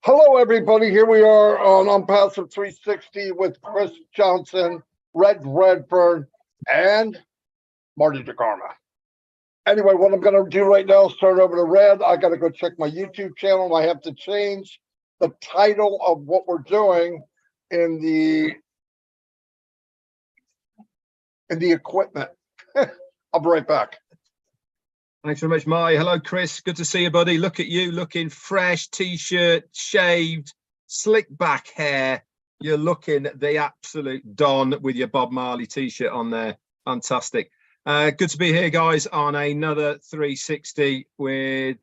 Hello, everybody. Here we are on Unpassive 360 with Chris Johnson, Redfern, and Marty Degarmo. Anyway, what I'm going to do right now is turn over to Red. I got to go check my YouTube channel. I have to change the title of what we're doing in the equipment. I'll be right back. Thanks very much, Marty. Hello, Chris. Good to see you, buddy. Look at you, looking fresh, t-shirt, shaved, slick back hair. You're looking the absolute Don with your Bob Marley t-shirt on there. Fantastic. Good to be here, guys, on another 360 with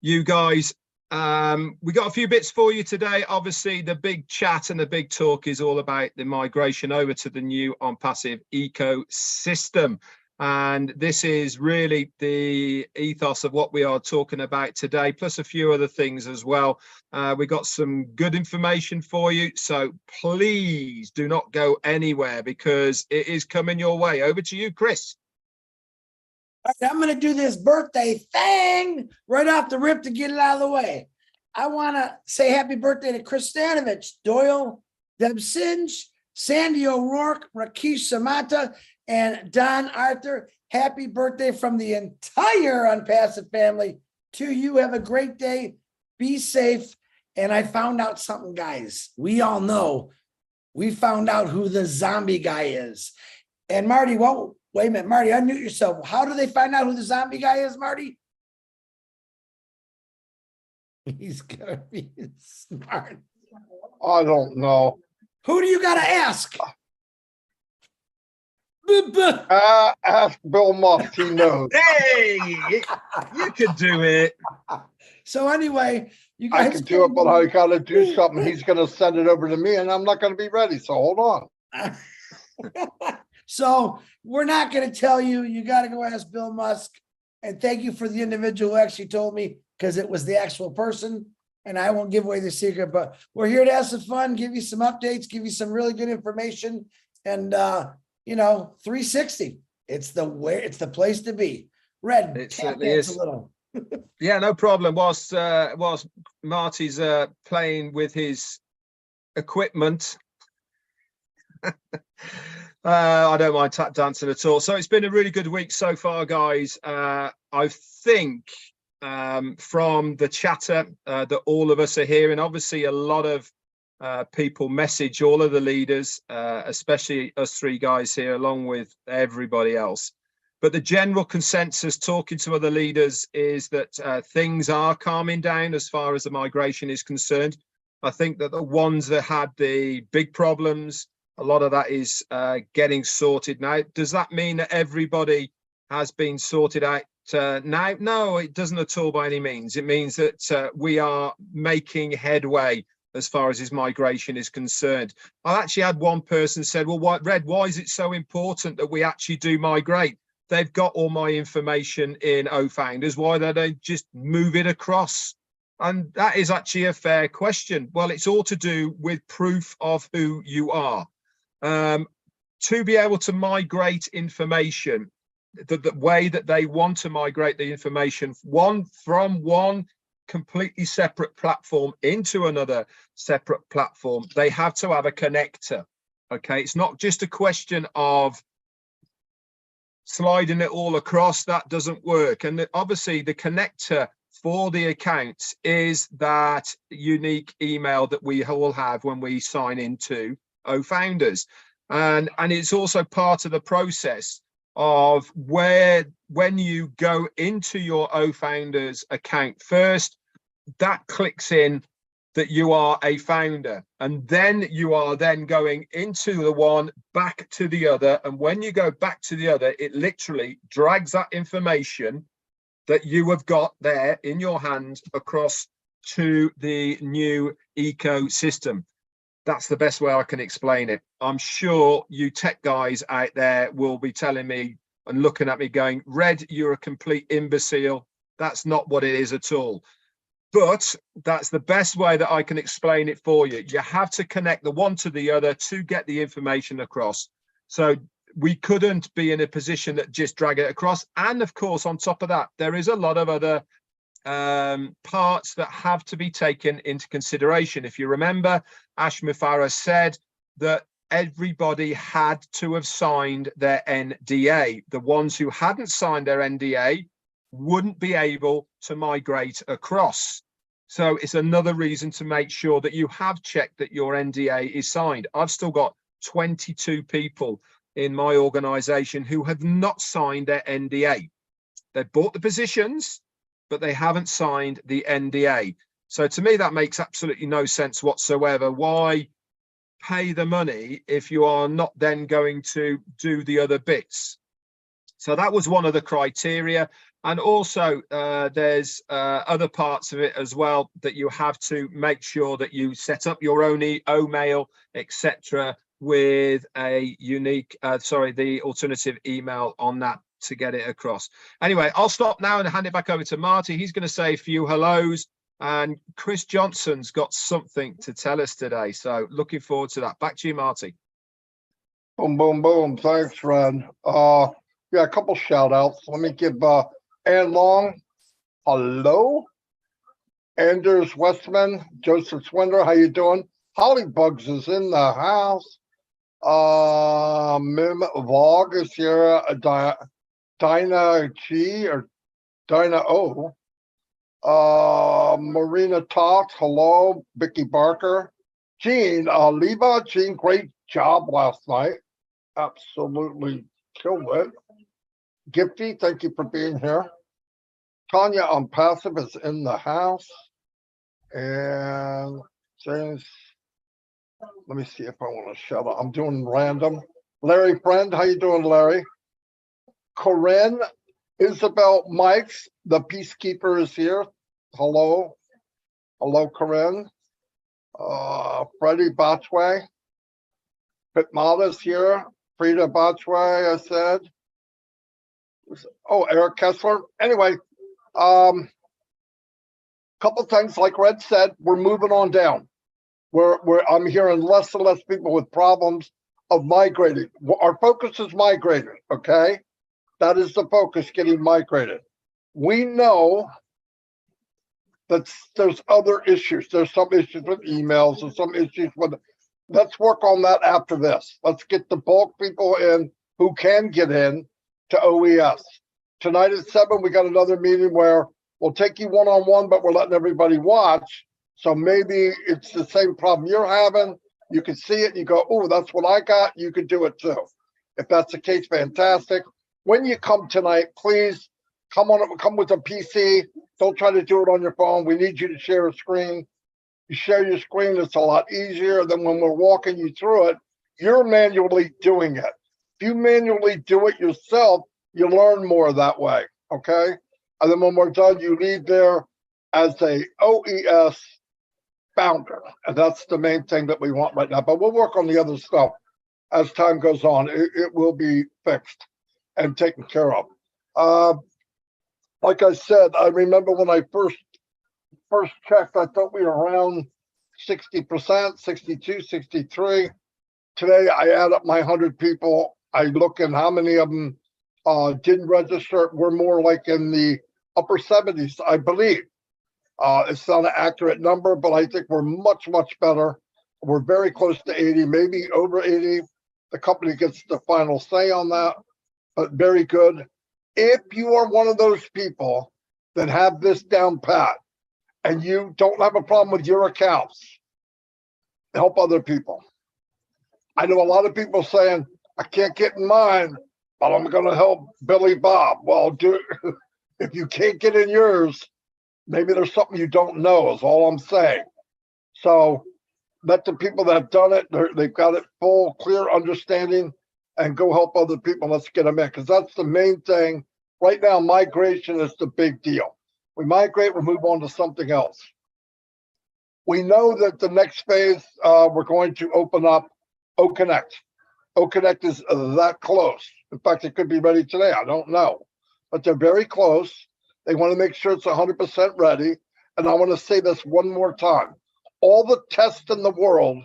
you guys. We got a few bits for you today. Obviously, the big chat and the big talk is all about the migration over to the new Unpassive ecosystem. And this is really the ethos of what we are talking about today, plus a few other things as well. We got some good information for you, so please do not go anywhere because it is coming your way. Over to you, Chris. All right, I'm going to do this birthday thing right off the rip to get it out of the way. I want to say happy birthday to Chris Stanovich, Doyle, Deb Singe, Sandy O'Rourke, Rakesh Samata, and Don Arthur. Happy birthday from the entire Unpassive family to you. Have a great day. Be safe. And I found out something, guys. We all know. We found out who the zombie guy is. And Marty, well, wait a minute, Marty, unmute yourself. How do they find out who the zombie guy is, Marty? He's gonna be smart. I don't know. Who do you got to ask? Ask Bill Musk. He knows. Hey, you could do it. So anyway, you guys I can do it, but I got to do something. He's going to send it over to me, and I'm not going to be ready. So hold on. So we're not going to tell you. You got to go ask Bill Musk. And thank you for the individual who actually told me, because it was the actual person. And I won't give away the secret, but we're here to have some fun, give you some updates, give you some really good information. And, 360, it's the place to be. Red, it certainly is a little. Yeah, no problem. Whilst Marty's playing with his equipment, I don't mind tap dancing at all. So it's been a really good week so far, guys. I think from the chatter that all of us are hearing, obviously a lot of people message all of the leaders, especially us three guys here, along with everybody else. But the general consensus talking to other leaders is that things are calming down as far as the migration is concerned. I think that the ones that had the big problems, a lot of that is getting sorted now. Does that mean that everybody has been sorted out now? No, it doesn't at all by any means. It means that we are making headway as far as his migration is concerned. I actually had one person said, well, why is it so important that we actually do migrate? They've got all my information in OFounders. Why don't they just move it across? And that is actually a fair question. Well, it's all to do with proof of who you are. To be able to migrate information, the way that they want to migrate the information from one completely separate platform into another separate platform, they have to have a connector. Okay, it's not just a question of sliding it all across. That doesn't work. And obviously the connector for the accounts is that unique email that we all have when we sign into OFounders. And it's also part of the process of when you go into your OFounders account first, that clicks in that you are a founder, and then you are then going into the one back to the other. And when you go back to the other, it literally drags that information that you have got there in your hand across to the new ecosystem. That's the best way I can explain it. I'm sure you tech guys out there will be telling me and looking at me going, Red, you're a complete imbecile. That's not what it is at all. But that's the best way that I can explain it for you. You have to connect the one to the other to get the information across. So we couldn't be in a position that just drag it across. And of course, on top of that, there is a lot of other parts that have to be taken into consideration. If you remember, Ash Mufara said that everybody had to have signed their NDA. The ones who hadn't signed their NDA wouldn't be able to migrate across. So it's another reason to make sure that you have checked that your NDA is signed. I've still got 22 people in my organization who have not signed their NDA. They've bought the positions, but they haven't signed the NDA. So to me, that makes absolutely no sense whatsoever. Why pay the money if you are not then going to do the other bits? So that was one of the criteria. And also there's other parts of it as well, that you have to make sure that you set up your own email, etc., with a unique, the alternative email on that to get it across. Anyway, I'll stop now and hand it back over to Marty. He's going to say a few hellos, and Chris Johnson's got something to tell us today. So looking forward to that. Back to you, Marty. Boom, boom, boom. Thanks, Red. Yeah, a couple shout outs. Let me give Ann Long, hello. Anders Westman, Joseph Swindler, how you doing? Hollybugs is in the house. Mim Vog is here. Dinah G or Dinah O. Marina Tot, hello. Vicky Barker. Jean, Leva, Jean, great job last night. Absolutely killed it. Gifty, thank you for being here. Tanya on Passive is in the house. And James, let me see if I want to shout out. I'm doing random. Larry Friend, how you doing, Larry? Corinne, Isabel Mikes, the Peacekeeper is here. Hello. Hello, Corinne. Freddie Botchway. Pitmata's here. Frida Botchway, I said. Oh, Eric Kessler. Anyway, couple things like Red said, we're moving on down. I'm hearing less and less people with problems of migrating. Our focus is migrating, okay? That is the focus, getting migrated. We know that there's other issues. There's some issues with emails and some issues with, let's work on that after this. Let's get the bulk people in who can get in to OES. Tonight at 7, we got another meeting where we'll take you one-on-one, but we're letting everybody watch. So maybe it's the same problem you're having. You can see it and you go, oh, that's what I got. You could do it too. If that's the case, fantastic. When you come tonight, please come with a PC. Don't try to do it on your phone. We need you to share a screen. You share your screen, it's a lot easier than when we're walking you through it. You're manually doing it. If you manually do it yourself, you learn more that way, okay? And then when we're done, you leave there as a OES founder. And that's the main thing that we want right now. But we'll work on the other stuff as time goes on. It will be fixed and taken care of. Like I said, I remember when I first checked, I thought we were around 60%, 62, 63. Today, I add up my 100 people. I look at how many of them didn't register. We're more like in the upper 70s, I believe. It's not an accurate number, but I think we're much, much better. We're very close to 80, maybe over 80. The company gets the final say on that, but very good. If you are one of those people that have this down pat and you don't have a problem with your accounts, help other people. I know a lot of people saying, I can't get in mine, but I'm going to help Billy Bob. Well, if you can't get in yours, maybe there's something you don't know is all I'm saying. So let the people that have done it, they've got it full, clear understanding, and go help other people. Let's get them in, because that's the main thing. Right now, migration is the big deal. We migrate, we move on to something else. We know that the next phase, we're going to open up OConnect. OConnect is that close. In fact, it could be ready today. I don't know. But they're very close. They want to make sure it's 100% ready. And I want to say this one more time. All the tests in the world,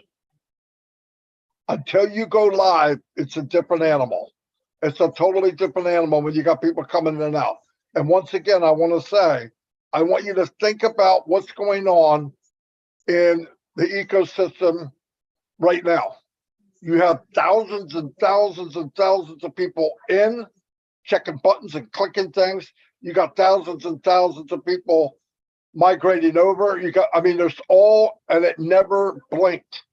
until you go live, it's a different animal. It's a totally different animal when you got people coming in and out. And once again, I want to say, I want you to think about what's going on in the ecosystem right now. You have thousands and thousands and thousands of people in checking buttons and clicking things. You got thousands and thousands of people migrating over. There's all, and it never blinked.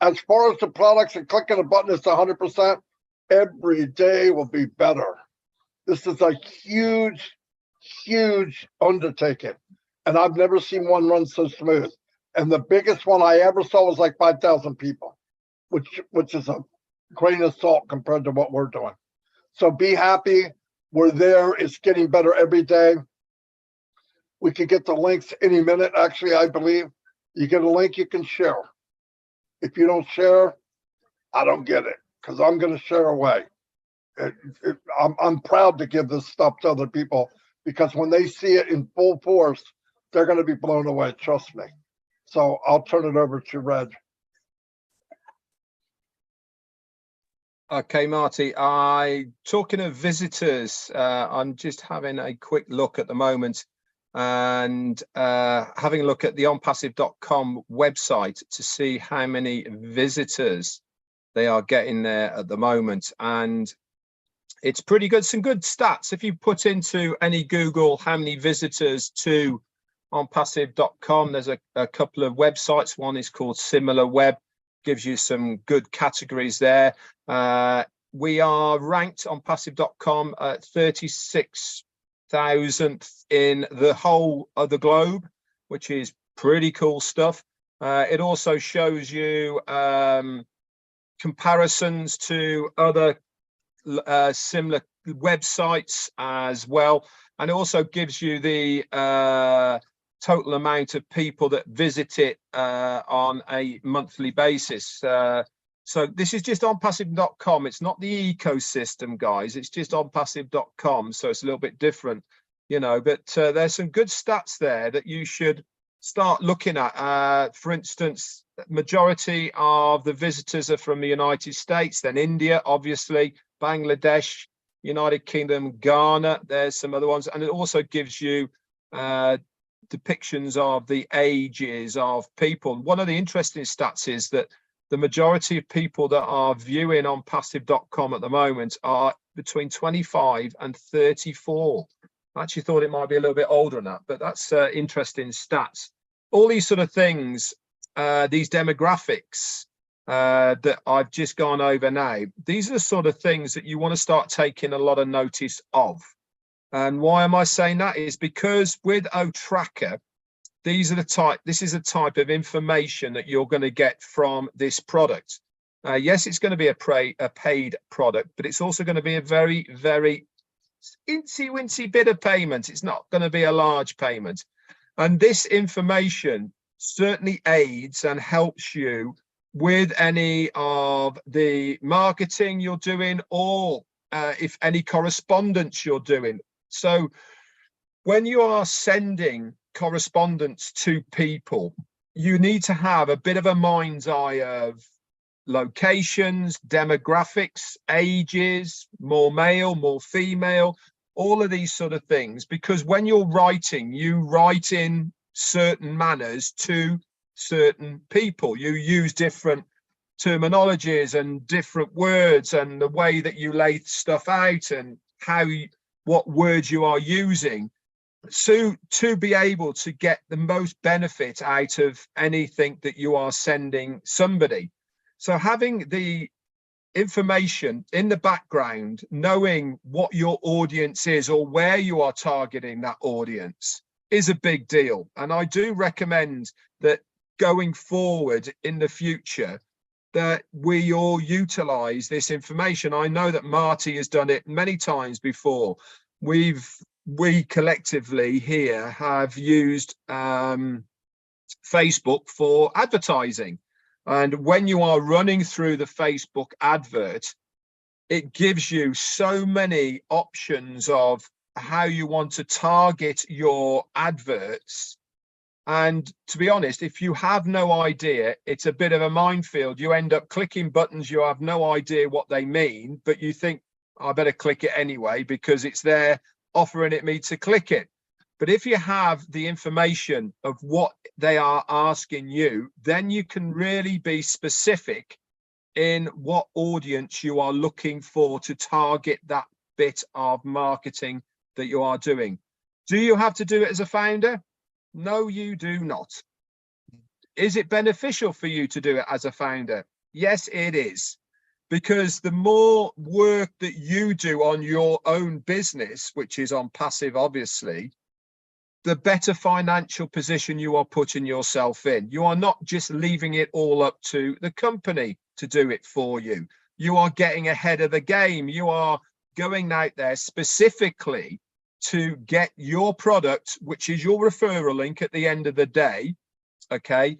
As far as the products and clicking a button, it's 100%. Every day will be better. This is a huge, huge undertaking. And I've never seen one run so smooth. And the biggest one I ever saw was like 5,000 people, which is a grain of salt compared to what we're doing. So be happy. We're there. It's getting better every day. We can get the links any minute. Actually, I believe you get a link, you can share. If you don't share, I don't get it, because I'm going to share away. I'm proud to give this stuff to other people, because when they see it in full force, they're going to be blown away. Trust me. So I'll turn it over to Red. Okay, Marty, talking of visitors, I'm just having a quick look at the moment and having a look at the onpassive.com website to see how many visitors they are getting there at the moment. And it's pretty good, some good stats. If you put into any Google how many visitors to onpassive.com, there's a couple of websites. One is called Similar Web, gives you some good categories there. We are ranked on passive.com at 36,000th in the whole of the globe, which is pretty cool stuff. It also shows you comparisons to other similar websites as well, and it also gives you the total amount of people that visit it on a monthly basis. So this is just onpassive.com. It's not the ecosystem, guys. It's just onpassive.com. So it's a little bit different, but there's some good stats there that you should start looking at. For instance, majority of the visitors are from the United States, then India, obviously, Bangladesh, United Kingdom, Ghana. There's some other ones. And it also gives you depictions of the ages of people. One of the interesting stats is that the majority of people that are viewing on passive.com at the moment are between 25 and 34. I actually thought it might be a little bit older than that, but that's interesting stats. All these sort of things, these demographics that I've just gone over now, these are the sort of things that you want to start taking a lot of notice of. And why am I saying that? Is because with OTracker, this is a type of information that you're going to get from this product. Yes, it's going to be a paid product, but it's also going to be a very, very incy-wincy bit of payment. It's not going to be a large payment. And this information certainly aids and helps you with any of the marketing you're doing, or if any correspondence you're doing. So when you are sending correspondence to people, you need to have a bit of a mind's eye of locations, demographics, ages, more male, more female, all of these sort of things, because when you're writing, you write in certain manners to certain people. You use different terminologies and different words, and the way that you lay stuff out and what words you are using, so to be able to get the most benefit out of anything that you are sending somebody. So having the information in the background, knowing what your audience is or where you are targeting that audience, is a big deal. And I do recommend that going forward in the future, that we all utilize this information. I know that Marty has done it many times before. We collectively here have used Facebook for advertising. And when you are running through the Facebook advert, it gives you so many options of how you want to target your adverts. And to be honest, if you have no idea, it's a bit of a minefield. You end up clicking buttons, you have no idea what they mean, but you think, I better click it anyway because it's there offering it me to click it. But if you have the information of what they are asking you, then you can really be specific in what audience you are looking for to target that bit of marketing that you are doing. Do you have to do it as a founder? No, you do not. Is it beneficial for you to do it as a founder? Yes, it is. Because the more work that you do on your own business, which is on passive, obviously, the better financial position you are putting yourself in. You are not just leaving it all up to the company to do it for you. You are getting ahead of the game. You are going out there specifically to get your product, which is your referral link at the end of the day, okay,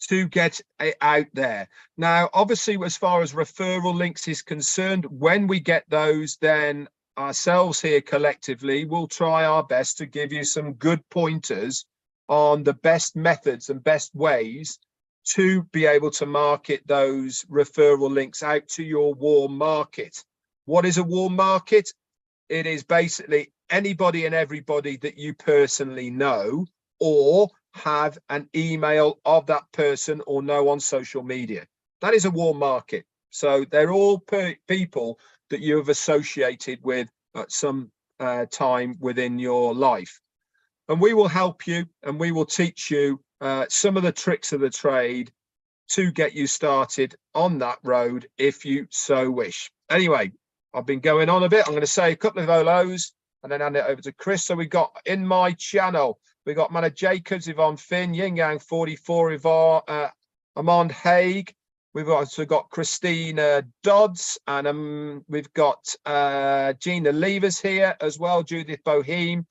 to get it out there. Now, obviously, as far as referral links is concerned, when we get those, then ourselves here collectively will try our best to give you some good pointers on the best methods and best ways to be able to market those referral links out to your warm market. What is a warm market? It is basically anybody and everybody that you personally know or have an email of that person or know on social media. That is a warm market. So they're all people that you have associated with at some time within your life. And we will help you and we will teach you some of the tricks of the trade to get you started on that road if you so wish. Anyway, I've been going on a bit. I'm going to say a couple of hellos and then hand it over to Chris. So we got in my channel, we got Mana Jacobs, Yvonne Finn, Yin Yang 44, Yvonne, Amand Haig. We've also got Christina Dodds, and we've got Gina Levers here as well, Judith Boheme,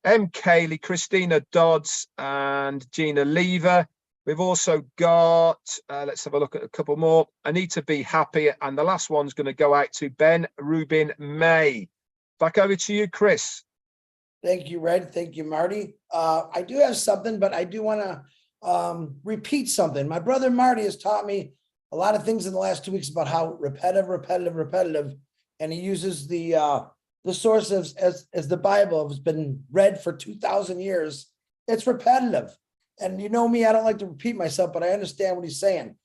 M. Kaylee, Christina Dodds, and Gina Lever. We've also got, let's have a look at a couple more, Anita Be Happy, and the last one's going to go out to Ben Rubin May. Back over to you, Chris. Thank you, Red. Thank you, Marty. I do have something, but I do want to repeat something. My brother Marty has taught me a lot of things in the last 2 weeks about how repetitive, and he uses the source as the Bible has been read for 2,000 years. It's repetitive, and you know me, I don't like to repeat myself, but I understand what he's saying.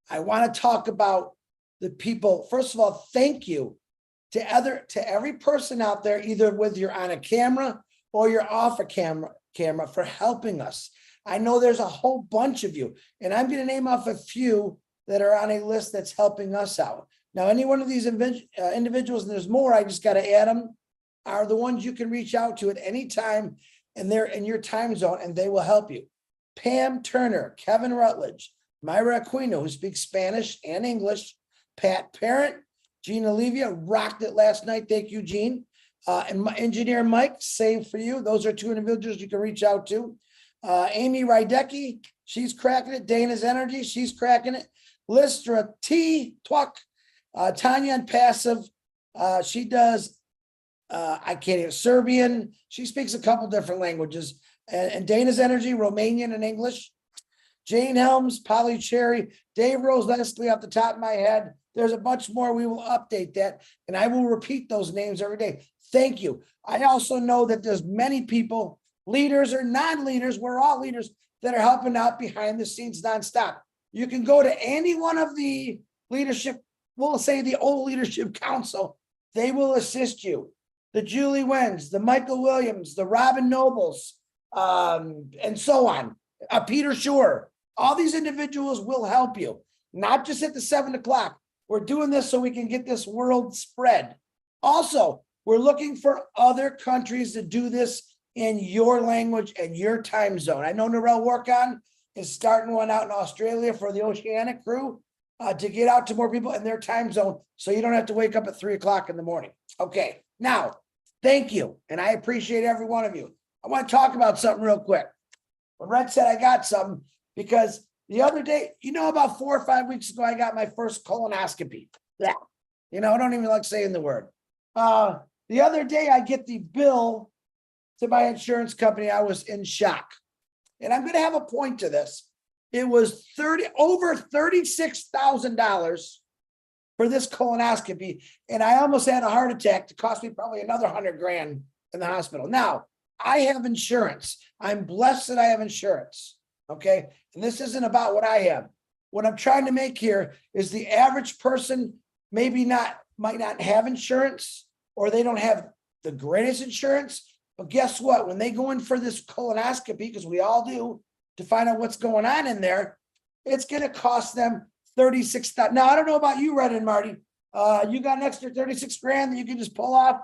I want to talk about the people. First of all, thank you to every person out there, either whether you're on a camera or you're off a camera for helping us. I know there's a whole bunch of you, and I'm going to name off a few that are on a list that's helping us out. Now, any one of these individuals, and there's more, I just got to add them, are the ones you can reach out to at any time, and they're in your time zone, and they will help you. Pam Turner, Kevin Rutledge, Myra Aquino, who speaks Spanish and English, Pat Parent, Gene Olivia, rocked it last night. Thank you, Gene. And my engineer Mike, same for you. Those are two individuals you can reach out to. Amy Rydecki, she's cracking it. Dana's Energy, she's cracking it. Listra T. Twuck, Tanya and Passive. She does, I can't even, Serbian. She speaks a couple different languages. And Dana's Energy, Romanian and English. Jane Helms, Polly Cherry, Dave Rose Leslie off the top of my head. There's a bunch more. We will update that. And I will repeat those names every day. Thank you. I also know that there's many people, leaders or non-leaders, we're all leaders, that are helping out behind the scenes nonstop. You can go to any one of the leadership, we'll say the old leadership council. They will assist you. The Julie Wens, the Michael Williams, the Robin Nobles, and so on. Peter Shore. All these individuals will help you, not just at the 7 o'clock. We're doing this so we can get this world spread. Also, we're looking for other countries to do this in your language and your time zone. I know Narelle Workon is starting one out in Australia for the Oceanic crew to get out to more people in their time zone so you don't have to wake up at 3 o'clock in the morning. Okay, now, thank you. And I appreciate every one of you. I want to talk about something real quick. When Red said I got something, because the other day, about 4 or 5 weeks ago, I got my first colonoscopy. Yeah. I don't even like saying the word. The other day, I get the bill to my insurance company. I was in shock. And I'm going to have a point to this. It was over $36,000 for this colonoscopy. And I almost had a heart attack to cost me probably another $100,000 in the hospital. Now, I have insurance. I'm blessed that I have insurance. Okay. And this isn't about what I have. What I'm trying to make here is the average person might not have insurance, or they don't have the greatest insurance. But guess what? When they go in for this colonoscopy, because we all do, to find out what's going on in there, it's going to cost them $36,000. Now, I don't know about you, Red and Marty. You got an extra 36 grand that you can just pull off.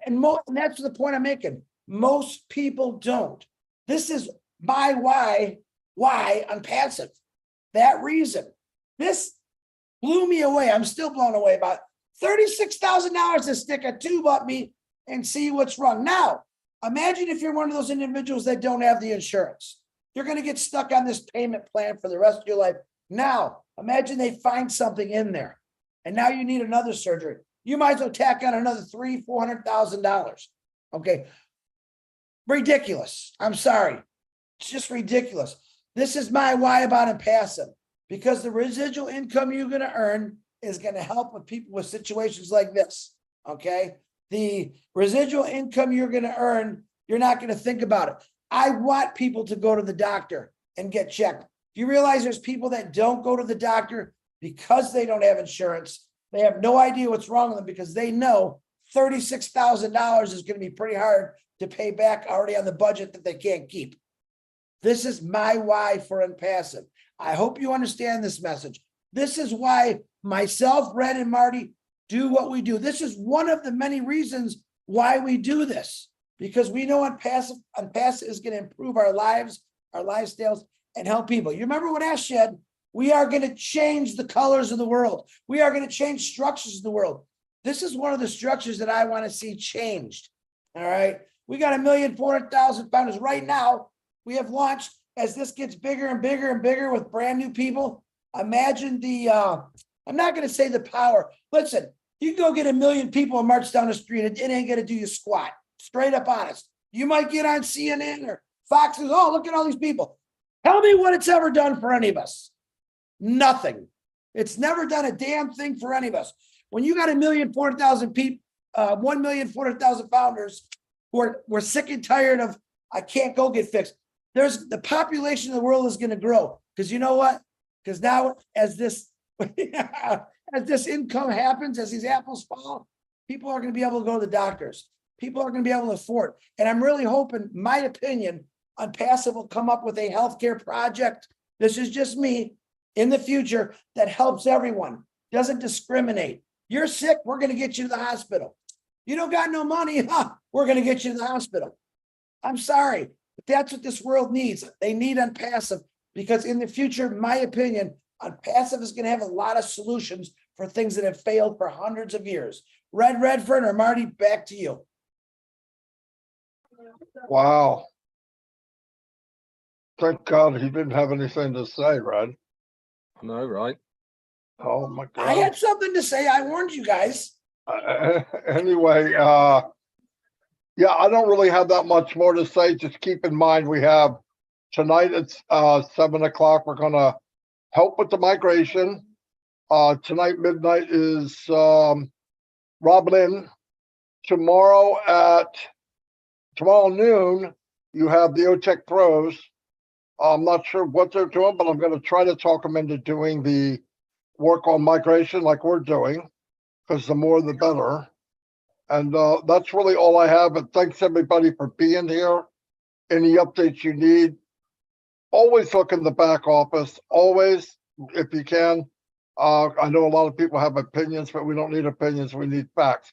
And that's the point I'm making. Most people don't. This is my why I'm passive. That reason. This blew me away. I'm still blown away about $36,000 to stick a tube up me and see what's wrong. Now, imagine if you're one of those individuals that don't have the insurance. You're going to get stuck on this payment plan for the rest of your life. Now, imagine they find something in there, and now you need another surgery. You might as well tack on another $300,000-$400,000. Okay. Ridiculous. I'm sorry. It's just ridiculous. This is my why about impassive, because the residual income you're going to earn is going to help with people with situations like this. Okay. The residual income you're going to earn, you're not going to think about it. I want people to go to the doctor and get checked. Do you realize there's people that don't go to the doctor because they don't have insurance? They have no idea what's wrong with them because they know $36,000 is going to be pretty hard to pay back already on the budget that they can't keep. This is my why for impassive. I hope you understand this message. This is why myself, Red, and Marty do what we do. This is one of the many reasons why we do this, because we know impassive is going to improve our lives, our lifestyles, and help people. You remember what Ash said? We are going to change the colors of the world. We are going to change structures of the world. This is one of the structures that I want to see changed. All right. We got 1,400,000 founders right now. We have launched, as this gets bigger and bigger and bigger with brand new people. Imagine the, I'm not going to say the power. Listen, you can go get 1 million people and march down the street. It ain't going to do you squat. Straight up honest. You might get on CNN or Fox and, oh, look at all these people. Tell me what it's ever done for any of us. Nothing. It's never done a damn thing for any of us. When you got 1,400,000 people, 1,400,000 founders who are sick and tired of, I can't go get fixed. There's the population of the world is going to grow. Because you know what? Because now as this income happens, as these apples fall, people are going to be able to go to the doctors. People are going to be able to afford. And I'm really hoping, my opinion, Unpassive will come up with a healthcare project. This is just me in the future that helps everyone, doesn't discriminate. You're sick, we're going to get you to the hospital. You don't got no money, we're going to get you to the hospital. I'm sorry, but that's what this world needs. They need Unpassive, because in the future, my opinion, Unpassive is going to have a lot of solutions for things that have failed for hundreds of years. Redfern or Marty, back to you. Wow. Thank God he didn't have anything to say, Red. I know, right? Oh my God. I had something to say. I warned you guys. Anyway, yeah, I don't really have that much more to say. Just keep in mind, we have tonight it's 7 o'clock. We're gonna help with the migration. Tonight midnight is Rob Lynn. Tomorrow noon, you have the OTEC pros. I'm not sure what they're doing, but I'm going to try to talk them into doing the work on migration like we're doing, because the more the better. And that's really all I have. But thanks everybody for being here. Any updates you need, always look in the back office, always, if you can. I know a lot of people have opinions, but we don't need opinions. We need facts.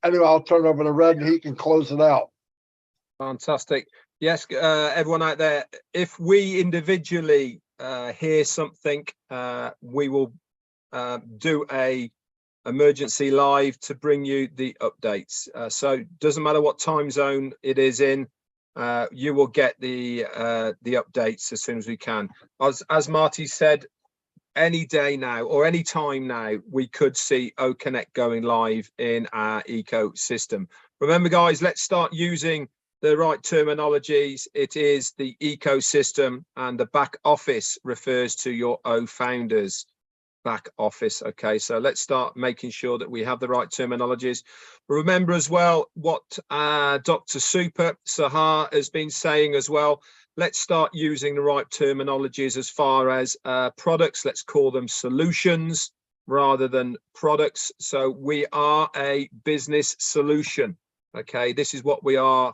Anyway, I'll turn over to Red and he can close it out. Fantastic. Yes, everyone out there, if we individually hear something, we will do a emergency live to bring you the updates. So doesn't matter what time zone it is in, you will get the updates as soon as we can. As Marty said, any day now or any time now, we could see OConnect going live in our ecosystem. Remember, guys, let's start using the right terminologies. It is the ecosystem, and the back office refers to your O founders. back office. Okay, so let's start making sure that we have the right terminologies. Remember as well what Dr. Super Sahar has been saying as well. Let's start using the right terminologies as far as products. Let's call them solutions rather than products. So we are a business solution. Okay, this is what we are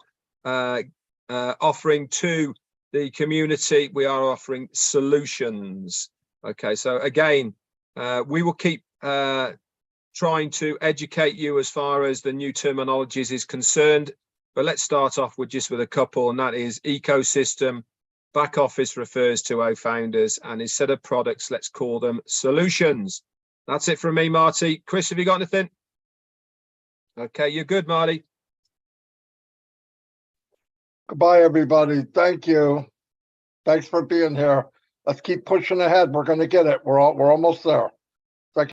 offering to the community. We are offering solutions. Okay, so again, we will keep trying to educate you as far as the new terminologies is concerned, but let's start off with just with a couple, and that is ecosystem. Back office refers to our founders, and instead of products, let's call them solutions. That's it from me, Marty. Chris, have you got anything? Okay, you're good, Marty. Goodbye, everybody. Thank you. Thanks for being here. Let's keep pushing ahead. We're going to get it. We're almost there.